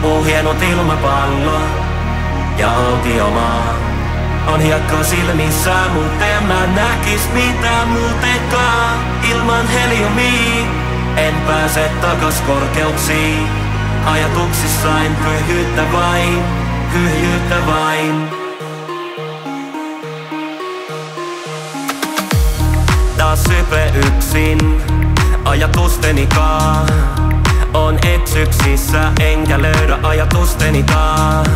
Hienot ilmapallo ja autiomaa. On hiekka silmissä, mut en mä näkis mitään muutenkaan. Ilman heliumia en pääse takas korkeuksiin. Ajatuksissain pyhyyttä vain, pyhyyttä vain. Taas sype yksin ajatustenikaan. On eksyksissä enkä löydä ajatustenikaan.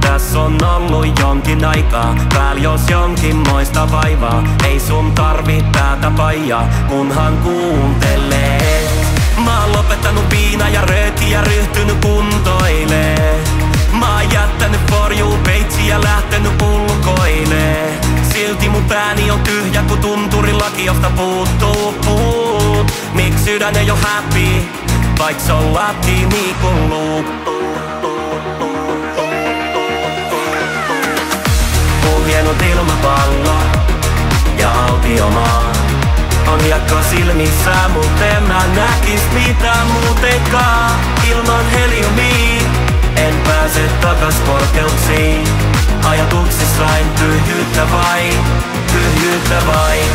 Tässä on ollut jonkin aikaa, pääl jos jonkinmoista vaivaa. Ei sun tarvi täältä paijaa, kunhan kuuntelee. Mä oon lopettanut viina ja rööki ja ryhtynyt kuntoilee. Mä oon jättänyt for you peitsi ja lähtenyt ulkoilee. Silti mun pääni on tyhjä kun tunturilaki, josta puuttuu puut. Miks sydän ei oo happy, vaik se on laki niinku luuk. Hienot ilmapallo ja autiomaa. On hiekka silmissä, mut en mä näkis mitään muutenkaan. Ilman heliumia en pääse takas korkeuksiin. Ajatuksissain pyhyyttä vain, pyhyyttä vain.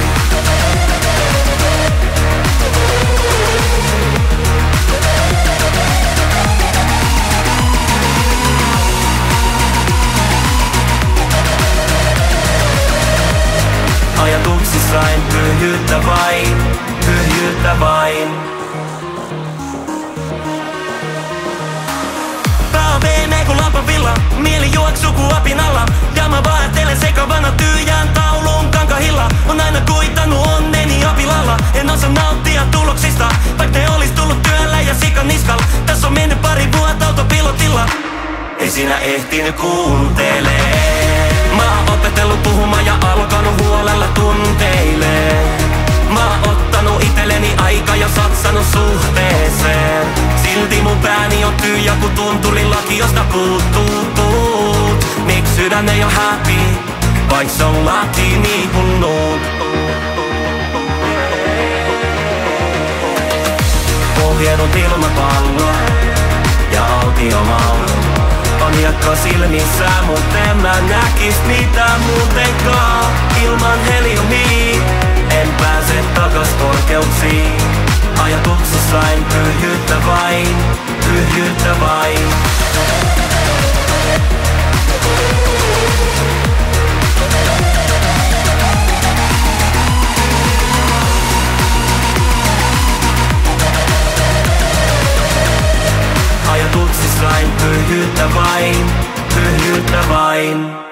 Ajatuksissain pyhyyttä vain, pyhyyttä vain. Pää on veemeä ku lampavilla, mieli juoksuu ku apinalla. Ja mä vaeltelen sekavana tyhjään tauluun kankahilla. On aina kuitannut onneni apilalla. En osaa nauttia tuloksista, vaik ne olis tullut työllä ja sikan niskalla. Tässä on mennyt pari vuotta autopilotilla. Ei sinä ehtinyt kuuntelee. Mä oon opetellut puhumaan ja alkanut huolella tunteilee. Mä oon ottanut itelleni aika ja satsannut suhteeseen. Silti mun pääni on tyhjä ku tunturilaki, josta puuttuu puut. Miks sydän ei oo happy, vaik se on laki niinku nuut. Hienot ilmapallo ja autiomaa. On hiekka silmissä, mut en mä näkis mitään muutenkaan. Ilman heliumia en pääse takas korkeuksiin. Ajatuksissain pyhyyttä vain, pyhyyttä vain. Ajatuksissain pyhyyttä vain, pyhyyttä vain.